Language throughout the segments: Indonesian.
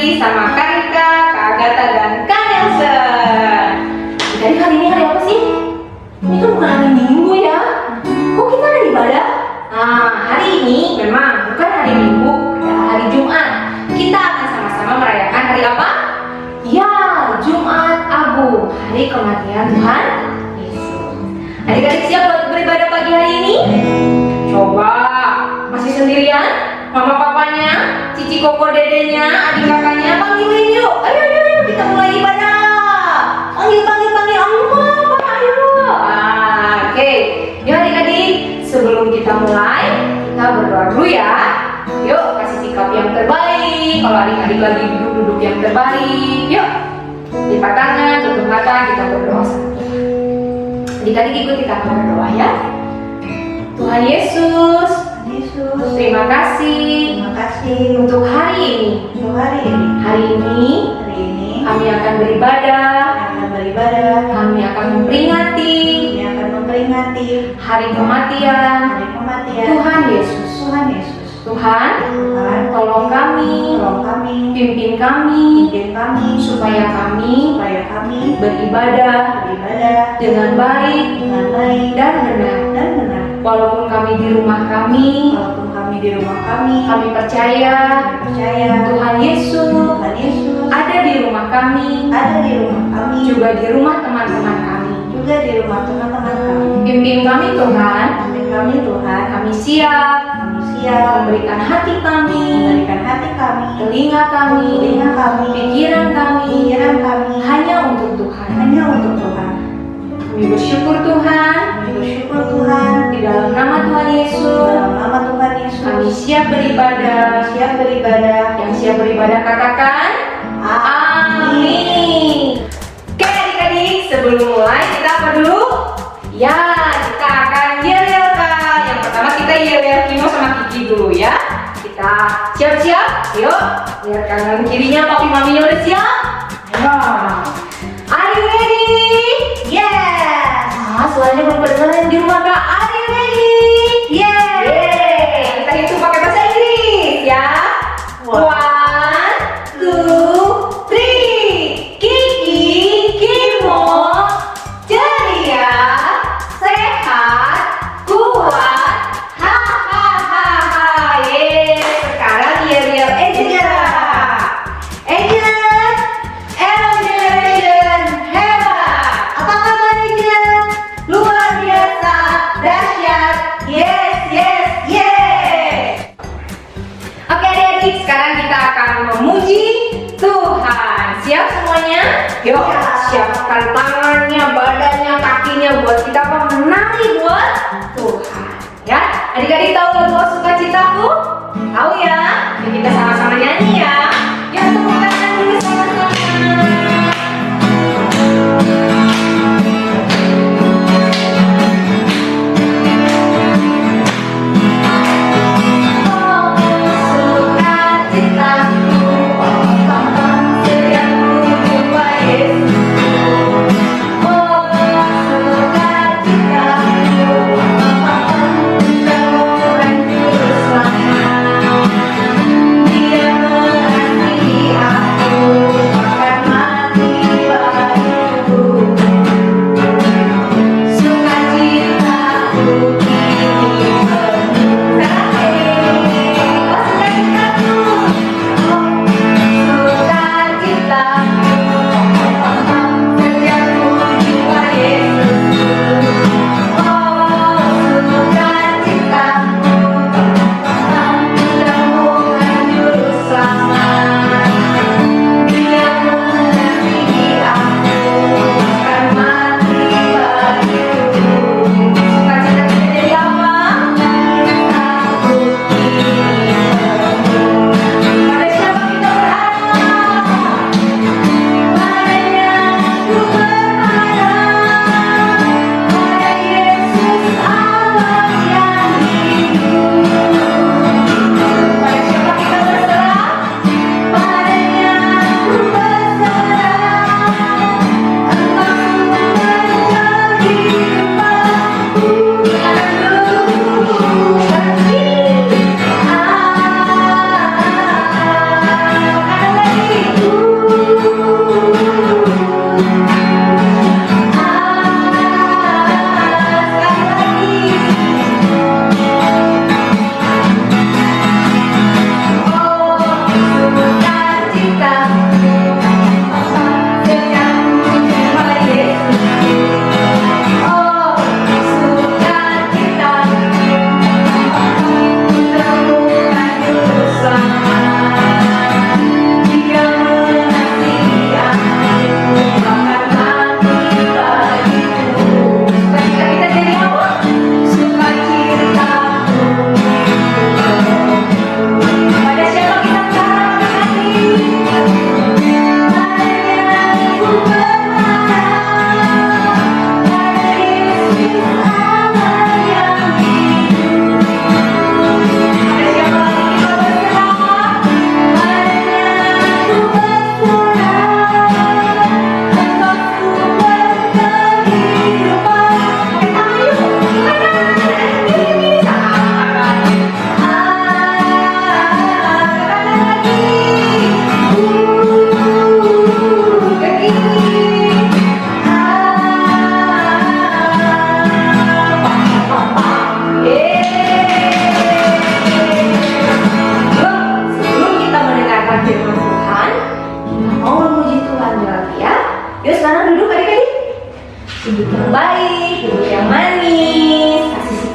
lagi sama Kak Rika, Kak Agatha, dan Kak Nelson. Jadi hari ini hari apa sih? Ini kan bukan hari Minggu ya. Kok kita ada ibadah? Nah, hari ini memang bukan hari Minggu, adalah hari Jumat. Kita akan sama-sama merayakan hari apa? Ya, Jumat Agung, hari kematian Tuhan Yesus. Adik-adik siap buat beribadah pagi hari ini? Coba, masih sendirian? Mama papanya, cici koko dedenya, adik kakaknya, panggilin yuk. Ayo, ayo, ayo, kita mulai ibadah. Panggil, Allah, Papa, ayo. Oke. Yuk adik-adik, sebelum kita mulai, kita berdoa dulu ya. Yuk, kasih sikap yang terbaik. Kalau adik-adik lagi duduk-duduk yang terbaik, yuk. Lipat tangan, tutup mata, kita berdoa sama Tuhan. Adik-adik ikuti kakak berdoa ya. Tuhan Yesus, terima kasih untuk hari ini. Hari ini kami akan beribadah. Kami akan memperingati hari kematian Tuhan Yesus. Tuhan, tolong kami, pimpin kami, supaya kami beribadah dengan baik dan benar. Walaupun kami di rumah kami, kami percaya Tuhan Yesus ada di rumah kami, juga di rumah teman-teman kami. Pimpin kami Tuhan, kami siap memberikan hati kami, telinga kami, pikiran kami, hanya untuk Tuhan. Kami bersyukur Tuhan, di dalam nama Tuhan Yesus, kami siap beribadah. Yang siap beribadah katakan amin. Oke adik-adik, sebelum mulai kita apa dulu? Ya, kita akan yel-yel Kak. Yang pertama kita yel-yel Kimo sama Kiki dulu ya. Kita siap-siap, yuk. Lihat kanan kirinya, papi maminya udah siap? Are you ready? Yes. Suaranya belum kedengeran di rumah Kak. Are you ready? Yes. Kita hitung pakai bahasa Inggris ya. 1, 2, 3. Kiki, Kimo, ceria, sehat, kuat, hahaha. Sekarang yel-yel Angela. Hello generation, hebat. Apa kabar Angela? Luar biasa,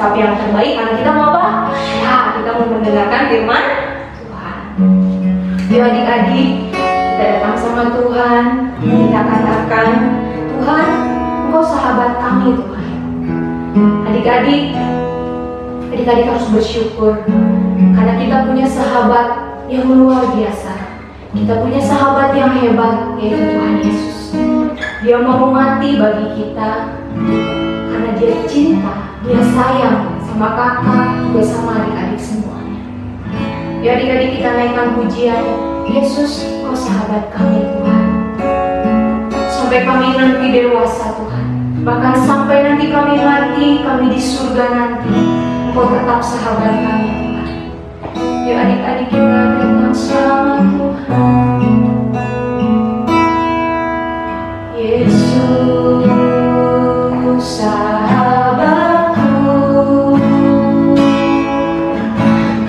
Tapi yang terbaik karena kita mau apa? Ya, kita mau mendengarkan firman Tuhan. Yuk adik-adik, kita datang sama Tuhan. Kita katakan, Tuhan, Engkau sahabat kami Tuhan. Adik-adik harus bersyukur karena kita punya sahabat yang luar biasa. Kita punya sahabat yang hebat, yaitu Tuhan Yesus. Dia mau mati bagi kita karena dia cinta, dia sayang sama kakak, juga sama adik-adik semuanya. Ya adik-adik, kita naikkan pujian, Yesus, Kau sahabat kami Tuhan. Sampai kami nanti dewasa Tuhan, bahkan sampai nanti kami mati, kami di surga nanti, Engkau tetap sahabat kami Tuhan. Yuk adik-adik kita datang sama Tuhan. Yesus sahabatku,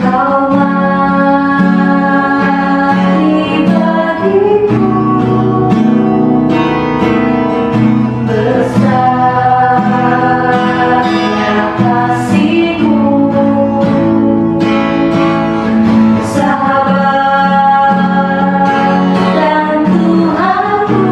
Kau mati bagiku, besarnya kasih-Mu, sahabat dan Tuhanku.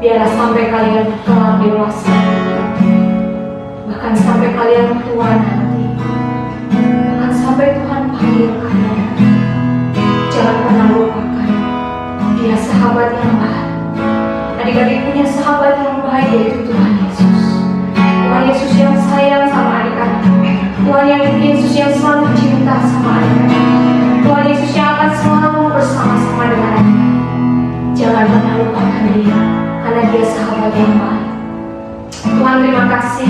biarlah sampai kalian kelak dewasa, bahkan sampai kalian tua nanti, bahkan sampai Tuhan panggil kalian nanti. Jangan pernah lupakan, Dia sahabat yang baik. Adik-adik punya sahabat yang baik, yaitu Tuhan Yesus. Tuhan Yesus yang sayang sama adik-adik. Tuhan Yesus yang selalu cinta sama adik-adik. Tuhan Yesus yang akan selalu bersama-sama dengan adik-adik. Jangan pernah lupakan Dia, karena Dia sahabat yang baik. Tuhan, terima kasih.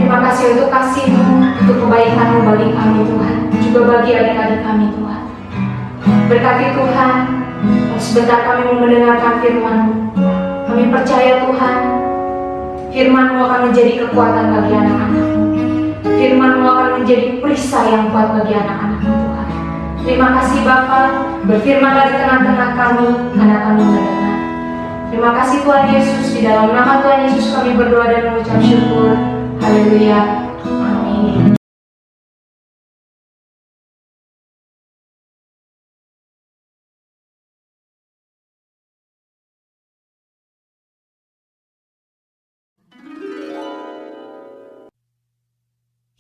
Terima kasih untuk kasih-Mu, untuk kebaikan-Mu bagi kami Tuhan. Juga juga bagi adik-adik kami Tuhan. Berkati Tuhan, sebentar kami mau mendengarkan firman-Mu. Kami percaya Tuhan, firman-Mu akan menjadi kekuatan bagi anak-anak-Mu. Firman-Mu akan menjadi perisai yang kuat bagi anak-anak-Mu Tuhan. Terima kasih Bapa, berfirmanlah di tengah-tengah kami, karena kami mendengar. Terima kasih Tuhan Yesus, di dalam nama Tuhan Yesus kami berdoa dan mengucap syukur. Haleluya. Amin.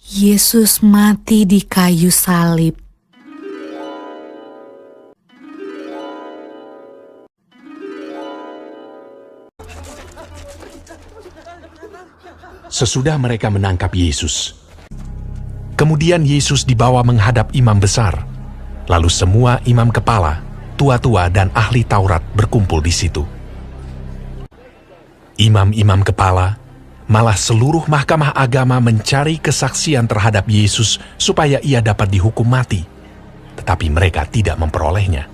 Yesus mati di kayu salib. Sesudah mereka menangkap Yesus, kemudian Yesus dibawa menghadap imam besar. Lalu semua imam kepala, tua-tua dan ahli Taurat berkumpul di situ. Imam-imam kepala, malah seluruh mahkamah agama mencari kesaksian terhadap Yesus supaya ia dapat dihukum mati. Tetapi mereka tidak memperolehnya.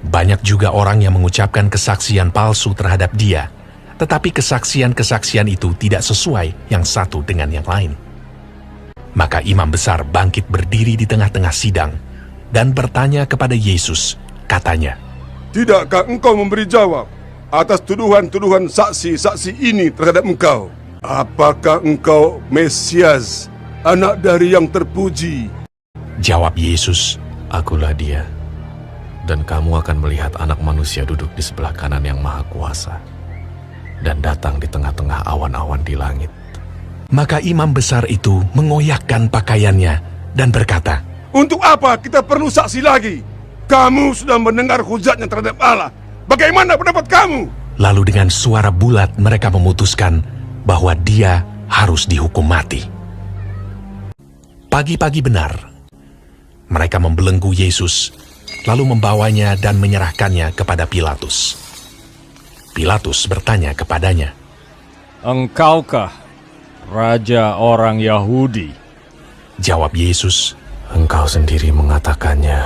Banyak juga orang yang mengucapkan kesaksian palsu terhadap dia, tetapi kesaksian-kesaksian itu tidak sesuai yang satu dengan yang lain. Maka imam besar bangkit berdiri di tengah-tengah sidang dan bertanya kepada Yesus, katanya, "Tidakkah engkau memberi jawab atas tuduhan-tuduhan saksi-saksi ini terhadap engkau? Apakah engkau Mesias, anak dari yang terpuji?" Jawab Yesus, Akulah dia, dan kamu akan melihat anak manusia duduk di sebelah kanan yang maha kuasa, dan datang di tengah-tengah awan-awan di langit. Maka imam besar itu mengoyakkan pakaiannya dan berkata, "Untuk apa kita perlu saksi lagi? Kamu sudah mendengar hujatnya terhadap Allah. Bagaimana pendapat kamu?" Lalu dengan suara bulat mereka memutuskan bahwa dia harus dihukum mati. Pagi-pagi benar, mereka membelenggu Yesus, lalu membawanya dan menyerahkannya kepada Pilatus. Pilatus bertanya kepadanya, "Engkaukah raja orang Yahudi?" Jawab Yesus, Engkau sendiri mengatakannya.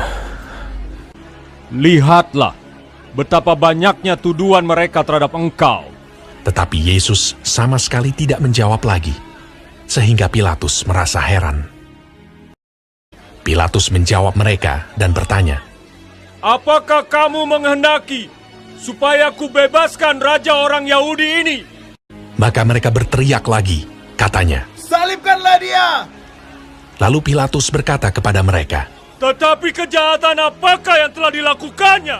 "Lihatlah betapa banyaknya tuduhan mereka terhadap engkau." Tetapi Yesus sama sekali tidak menjawab lagi, sehingga Pilatus merasa heran. Pilatus menjawab mereka dan bertanya, "Apakah kamu menghendaki supaya ku bebaskan raja orang Yahudi ini?" Maka mereka berteriak lagi, katanya, "Salibkanlah dia!" Lalu Pilatus berkata kepada mereka, "Tetapi kejahatan apakah yang telah dilakukannya?"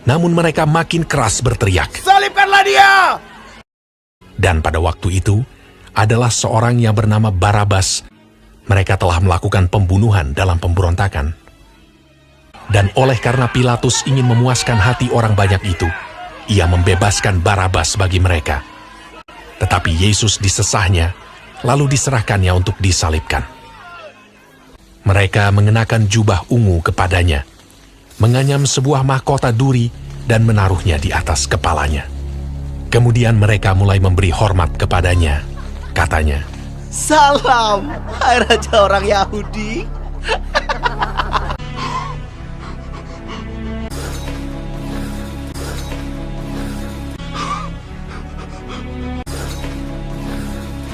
namun mereka makin keras berteriak. "Salibkanlah dia!" Dan pada waktu itu, adalah seorang yang bernama Barabas. Mereka telah melakukan pembunuhan dalam pemberontakan. Dan oleh karena Pilatus ingin memuaskan hati orang banyak itu, ia membebaskan Barabas bagi mereka. Tetapi Yesus disesahnya, lalu diserahkannya untuk disalibkan. Mereka mengenakan jubah ungu kepadanya, menganyam sebuah mahkota duri dan menaruhnya di atas kepalanya. Kemudian mereka mulai memberi hormat kepadanya. Katanya, "Salam, hai raja orang Yahudi."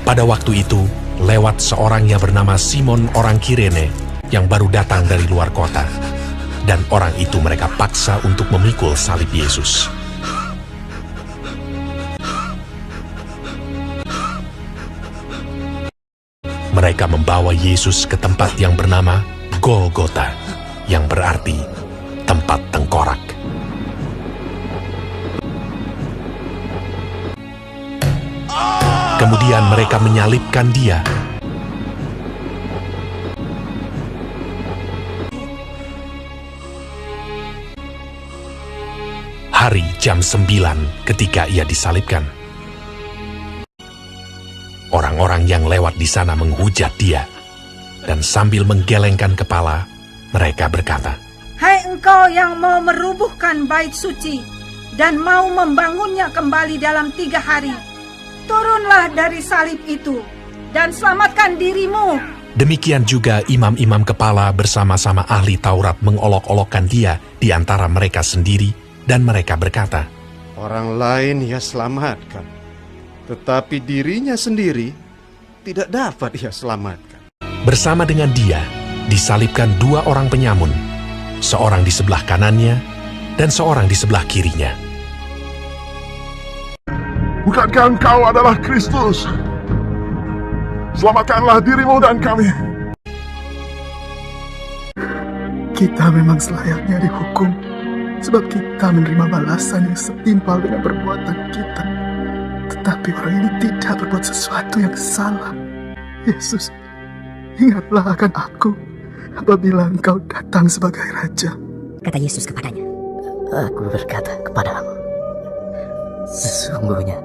pada waktu itu, lewat seorang yang bernama Simon orang Kirene yang baru datang dari luar kota. Dan orang itu mereka paksa untuk memikul salib Yesus. Mereka membawa Yesus ke tempat yang bernama Golgota, yang berarti tempat tengkorak. Kemudian mereka menyalibkan dia. Hari jam 9 ketika ia disalibkan. Orang-orang yang lewat di sana menghujat dia, dan sambil menggelengkan kepala, mereka berkata, "Hai engkau yang mau merubuhkan bait suci dan mau membangunnya kembali dalam 3 hari, turunlah dari salib itu dan selamatkan dirimu Demikian juga imam-imam kepala bersama-sama ahli Taurat mengolok-olokkan dia di antara mereka sendiri, dan mereka berkata, Orang lain ia selamatkan, tetapi dirinya sendiri tidak dapat ia selamatkan. bersama dengan dia disalibkan 2 orang penyamun, seorang di sebelah kanannya dan seorang di sebelah kirinya. Bukankah engkau adalah Kristus? Selamatkanlah dirimu dan kami. Kita memang selayaknya dihukum, sebab kita menerima balasan yang setimpal dengan perbuatan kita. Tetapi orang ini tidak berbuat sesuatu yang salah. Yesus, ingatlah akan aku apabila engkau datang sebagai Raja. Kata Yesus kepadanya, Aku berkata kepadamu, sesungguhnya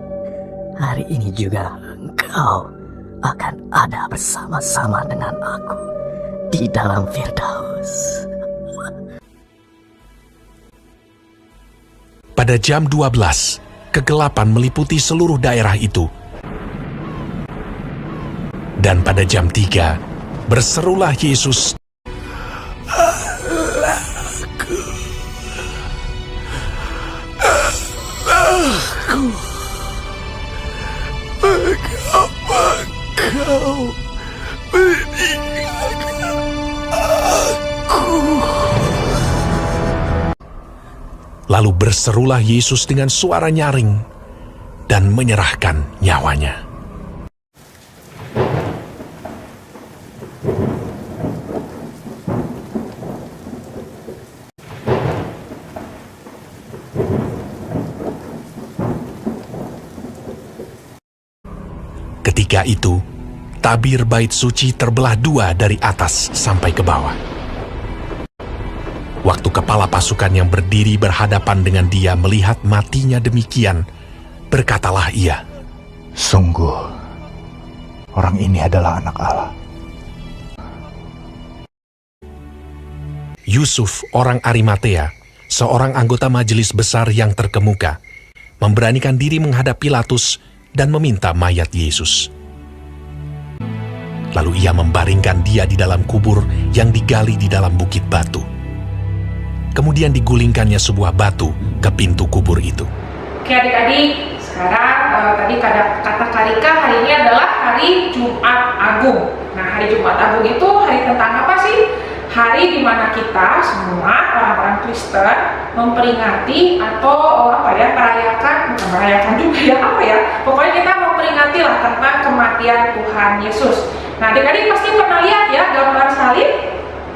hari ini juga engkau akan ada bersama-sama dengan aku di dalam Firdaus. Pada jam 12, kegelapan meliputi seluruh daerah itu. Dan pada jam 3, berserulah Yesus, Mengapa kau meninggalkan aku? Lalu berserulah Yesus dengan suara nyaring dan menyerahkan nyawanya. Ketika itu, tabir bait suci terbelah 2 dari atas sampai ke bawah. Waktu kepala pasukan yang berdiri berhadapan dengan dia melihat matinya demikian, berkatalah ia, Sungguh, orang ini adalah anak Allah. Yusuf, orang Arimatea, seorang anggota majelis besar yang terkemuka, memberanikan diri menghadap Pilatus dan meminta mayat Yesus. Lalu ia membaringkan dia di dalam kubur yang digali di dalam bukit batu. Kemudian digulingkannya sebuah batu ke pintu kubur itu. Oke adik-adik, sekarang tadi kata Karika hari ini adalah hari Jumat Agung. Nah, hari Jumat Agung itu hari tentang apa sih? Hari di mana kita semua orang-orang Kristen memperingati atau merayakan juga ya pokoknya kita memperingati lah tentang kematian Tuhan Yesus. Nah, adik-adik pasti pernah lihat ya gambar salib?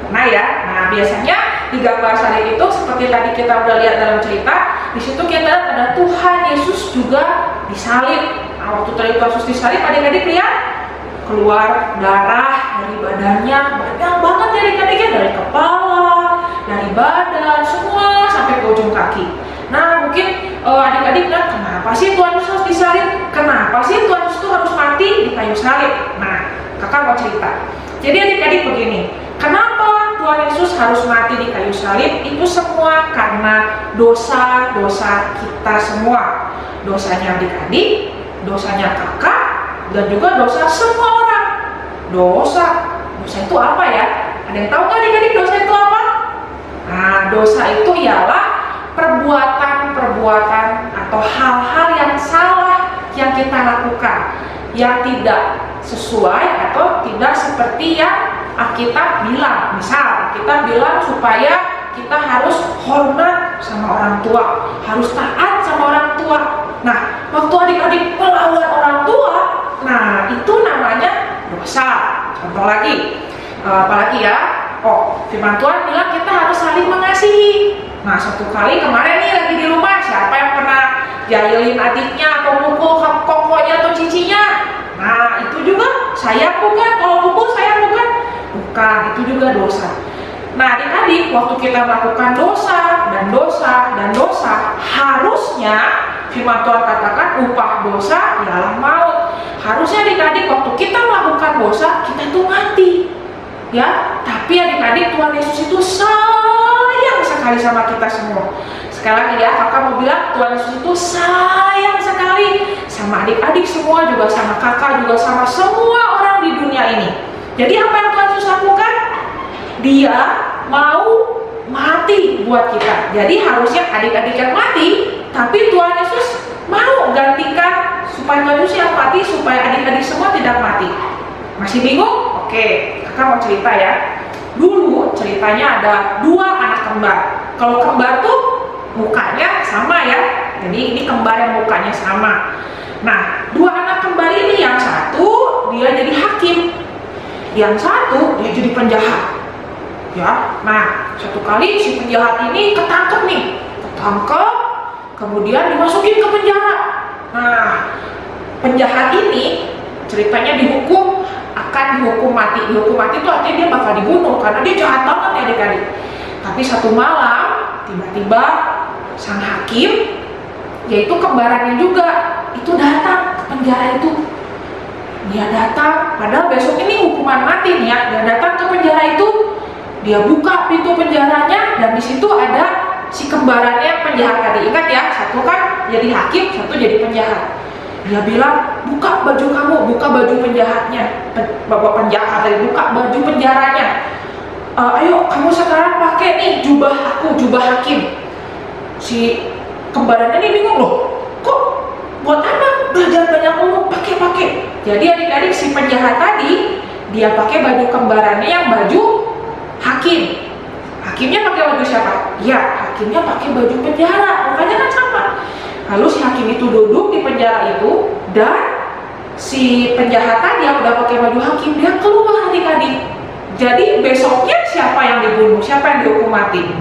Pernah ya? Nah, biasanya di gambar salib itu seperti tadi kita udah lihat dalam cerita, di situ kita lihat ada Tuhan Yesus juga disalib. Nah, waktu tadi Yesus disalib, adik-adik lihat keluar darah dari badannya, banyak banget ya adik-adik ya, dari kepala, dari badan, semua sampai ke ujung kaki. Nah, mungkin adik-adik bilang, kenapa sih Tuhan Yesus harus disalib? Kenapa sih Tuhan Yesus harus mati di kayu salib? Nah, kakak mau cerita. Jadi adik-adik begini, kenapa Tuhan Yesus harus mati di kayu salib? Itu semua karena dosa-dosa kita semua. Dosanya adik-adik, dosanya kakak, dan juga dosa semua orang. Dosa itu apa ya? Ada yang tahu nggak adik-adik dosa itu apa? Nah, dosa itu ialah perbuatan-perbuatan atau hal-hal yang salah yang kita lakukan, yang tidak sesuai atau tidak seperti yang Alkitab bilang. Misal, kita bilang supaya kita harus hormat sama orang tua, harus taat sama orang tua. Nah, waktu adik-adik melawan orang tua, nah itu namanya dosa. Contoh lagi, apalagi ya? Firman Tuhan bilang kita harus saling mengasihi. Nah, satu kali kemarin nih lagi di rumah, siapa yang pernah jahilin adiknya atau pukul kokonya atau cicinya? Nah, itu juga saya bukan. Kalau pukul saya bukan, itu juga dosa. Nah, adik-adik, waktu kita melakukan dosa dan dosa dan dosa, harusnya firman Tuhan katakan upah dosa ialah maut. Harusnya adik-adik waktu kita melakukan dosa, kita itu mati. Ya, tapi adik-adik Tuhan Yesus itu sayang sekali sama kita semua. Sekali lagi ya, kakak mau bilang Tuhan Yesus itu sayang sekali sama adik-adik semua, juga sama kakak, juga sama semua orang di dunia ini. Jadi apa yang Tuhan Yesus lakukan? Dia mau mati buat kita. Jadi harusnya adik-adik yang mati, tapi Tuhan Yesus mau gantikan supaya Tuhan Yesus yang mati, supaya adik-adik semua tidak mati. Masih bingung? Oke, kakak mau cerita ya. Dulu ceritanya ada 2 anak kembar. Kalau kembar tuh mukanya sama ya. Jadi ini kembar yang mukanya sama. Nah, 2 anak kembar ini, yang satu dia jadi hakim, yang satu dia jadi penjahat. Ya, nah satu kali si penjahat ini ketangkep, kemudian dimasukin ke penjara. Nah, penjahat ini ceritanya akan dihukum mati. Dihukum mati itu artinya dia bakal dibunuh karena dia jahat banget ya adik-adik. Tapi satu malam tiba-tiba sang hakim, yaitu kembarannya juga, itu datang ke penjara itu. Dia datang, padahal besok ini hukuman mati nih ya. Dia datang ke penjara itu, dia buka pintu penjaranya, dan di situ ada si kembarannya penjahat tadi. Ingat ya, satu kan jadi hakim, satu jadi penjahat. Dia bilang, buka baju kamu, buka baju penjahatnya, bapak penjahat tadi, buka baju penjaranya. Ayo kamu sekarang pakai nih jubah aku, jubah hakim. Si kembarannya ini bingung loh, kok buat apa belajar banyak ngomong, pakai. Jadi adik-adik, si penjahat tadi dia pakai baju kembarannya yang baju hakim. Hakimnya pakai baju siapa? Ya, hakimnya pakai baju penjara, makanya kan sama. Lalu si hakim itu duduk di penjara itu, dan si penjahat tadi yang udah pakai baju hakim, dia keluar adik-adik. Jadi besoknya siapa yang dibunuh? Siapa yang dihukum mati?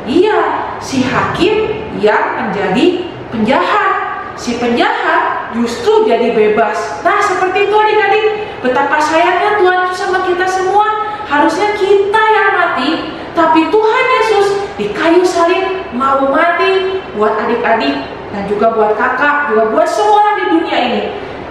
Iya, si hakim yang menjadi penjahat. Si penjahat justru jadi bebas. Nah, seperti itu adik-adik. Betapa sayangnya Tuhan Yesus sama kita semua. Harusnya kita yang mati, tapi Tuhan Yesus di kayu salib mau mati buat adik-adik dan juga buat kakak, juga buat semua orang di dunia ini.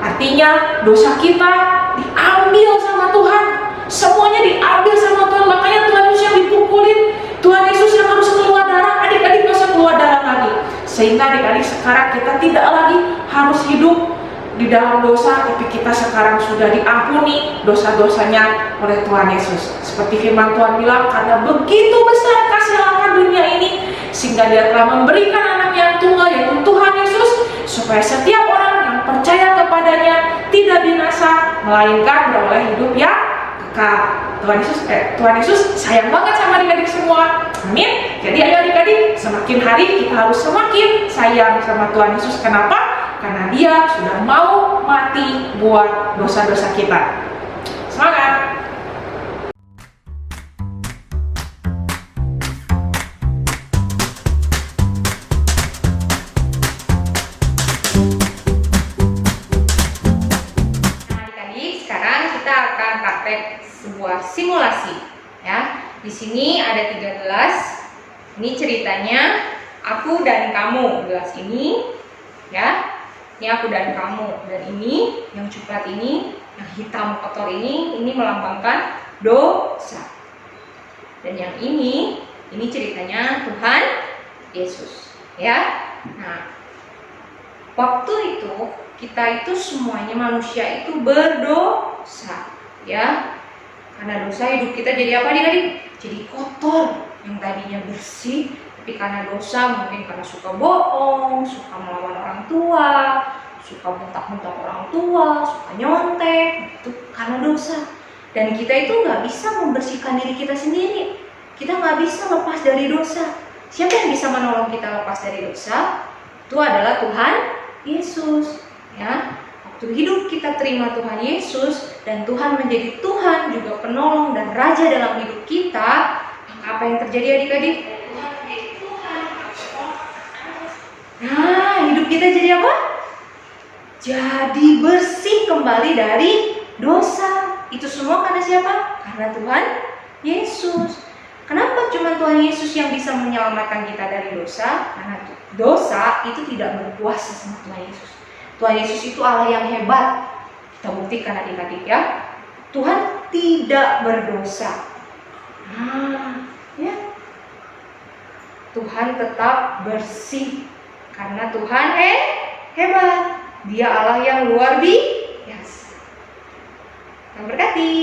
Artinya dosa kita diambil sama Tuhan. Semuanya diambil sama Tuhan. Makanya Tuhan Yesus yang dipukulin, Tuhan Yesus yang harus keluar darah, adik-adik gak usah keluar darah lagi. Sehingga adik-adik sekarang kita tidak lagi harus hidup di dalam dosa, tapi kita sekarang sudah diampuni dosa-dosanya oleh Tuhan Yesus. Seperti firman Tuhan bilang, karena begitu besar kasih Allah dunia ini, sehingga Dia telah memberikan anak yang tunggal, yaitu Tuhan Yesus, supaya setiap orang yang percaya kepadanya tidak binasa, melainkan beroleh hidup yang kekal. Tuhan Yesus sayang banget sama adik-adik semua. Amin. Jadi ayo adik-adik, semakin hari kita harus semakin sayang sama Tuhan Yesus. Kenapa? Karena Dia sudah mau mati buat dosa-dosa kita. Semangat! Adik-adik, sekarang kita akan praktek sebuah simulasi. Ya, di sini ada 3 gelas. Ini ceritanya aku dan kamu. Gelas ini, ya. Ini aku dan kamu, dan ini yang coklat ini, yang hitam kotor ini melambangkan dosa. Dan yang ini ceritanya Tuhan Yesus, ya. Nah, waktu itu kita itu semuanya manusia itu berdosa, ya. Karena dosa hidup kita jadi apa adik-adik? Jadi kotor. Yang tadinya bersih, tapi karena dosa, mungkin karena suka bohong, suka melawan orang tua, suka bentak-bentak orang tua, suka nyontek, itu karena dosa. Dan kita itu nggak bisa membersihkan diri kita sendiri. Kita nggak bisa lepas dari dosa. Siapa yang bisa menolong kita lepas dari dosa? Itu adalah Tuhan Yesus. Ya, waktu hidup kita terima Tuhan Yesus dan Tuhan menjadi Tuhan juga penolong dan Raja dalam hidup kita. Apa yang terjadi adik-adik? Nah, hidup kita jadi apa? Jadi bersih kembali dari dosa. Itu semua karena siapa? Karena Tuhan Yesus. Kenapa cuma Tuhan Yesus yang bisa menyelamatkan kita dari dosa? Karena dosa itu tidak berkuasa sama Tuhan Yesus. Tuhan Yesus itu Allah yang hebat. Kita buktikan adik-adik ya. Tuhan tidak berdosa. Nah, ya. Tuhan tetap bersih karena Tuhan hebat. Dia Allah yang luar biasa. Yang berkati.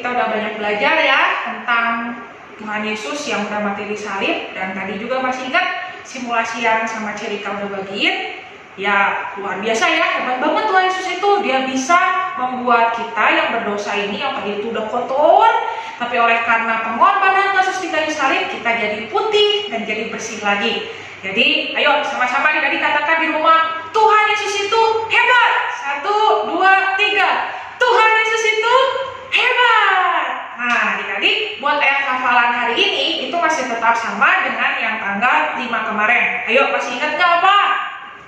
kita udah banyak belajar ya tentang Tuhan Yesus yang udah mati di salib. Dan tadi juga masih ingat simulasi yang sama Cerika udah bagiin. Ya luar biasa ya, hebat banget Tuhan Yesus itu. Dia bisa membuat kita yang berdosa ini, yang tadi itu udah kotor, tapi oleh karena pengorbanan Yesus di kayu salib, kita jadi putih dan jadi bersih lagi. Jadi ayo sama-sama tadi katakan di rumah, Tuhan Yesus itu hebat. 1, 2, 3. Tuhan Yesus itu hebat. Nah, adik-adik, buat ayat hafalan hari ini itu masih tetap sama dengan yang tanggal 5 kemarin. Ayo, masih ingat nggak apa?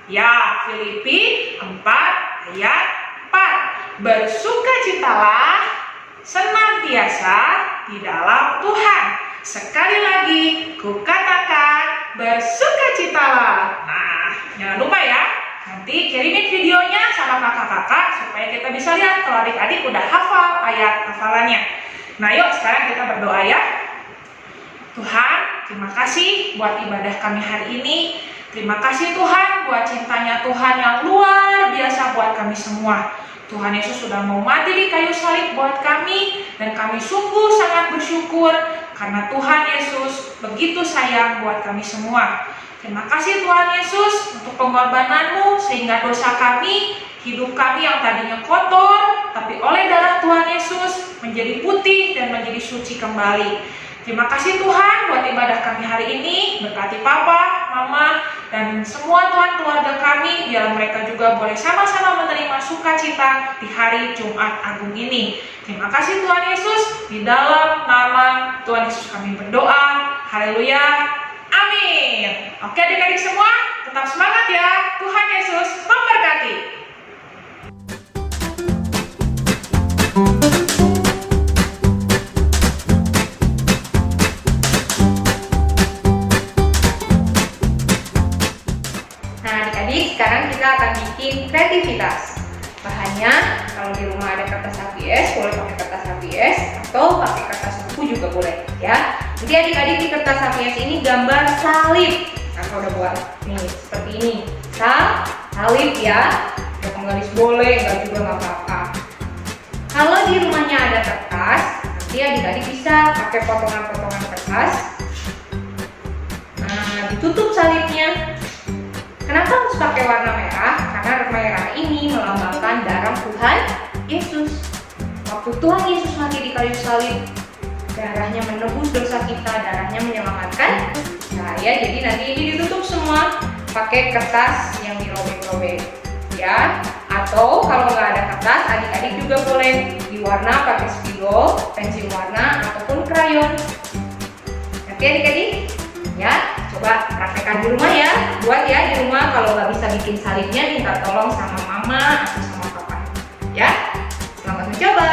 Ya, Filipi 4 ayat 4. Bersukacitalah senantiasa di dalam Tuhan. Sekali lagi, kukatakan bersukacitalah. Nah, jangan lupa ya, nanti kirimin videonya sama kakak-kakak supaya kita bisa lihat kalau adik-adik udah hafal ayat hafalannya. Nah, yuk sekarang kita berdoa ya. Tuhan, terima kasih buat ibadah kami hari ini. Terima kasih Tuhan buat cintanya Tuhan yang luar biasa buat kami semua. Tuhan Yesus sudah mau mati di kayu salib buat kami, dan kami sungguh sangat bersyukur karena Tuhan Yesus begitu sayang buat kami semua. Terima kasih Tuhan Yesus untuk pengorbanan-Mu sehingga dosa kami, hidup kami yang tadinya kotor, tapi oleh darah Tuhan Yesus menjadi putih dan menjadi suci kembali. Terima kasih Tuhan buat ibadah kami hari ini. Berkati Papa, Mama, dan semua Tuhan keluarga kami, biar mereka juga boleh sama-sama menerima sukacita di hari Jumat Agung ini. Terima kasih Tuhan Yesus. Di dalam nama Tuhan Yesus kami berdoa. Haleluya. Amin. Oke adik-adik semua, tetap semangat ya. Tuhan Yesus memberkati. Nah adik-adik, sekarang kita akan bikin kreativitas. Bahannya, kalau di rumah ada kertas HPS, boleh pakai kertas HPS atau pakai kertas buku juga boleh ya. Jadi adik-adik di kertas HPS ini gambar salib. Kakak udah buat nih seperti ini, salib ya. Mau penggaris boleh, enggak juga nggak apa-apa. Kalau di rumahnya ada kertas, nanti adik-adik bisa pakai potongan-potongan kertas. Nah, ditutup salibnya. Kenapa harus pakai warna merah? Karena merah ini melambangkan darah Tuhan Yesus. Waktu Tuhan Yesus mati di kayu salib, darahnya menebus dosa kita, darahnya menyelamatkan saya. Jadi nanti ini ditutup semua pakai kertas yang dirobek-robek ya. Atau kalau nggak ada kertas, adik-adik juga boleh diwarna pakai spidol, pensil warna, ataupun krayon. Oke adik-adik? Ya, coba praktekkan di rumah ya. Buat ya di rumah, kalau nggak bisa bikin salibnya, minta tolong sama mama atau sama papa. Ya, selamat mencoba.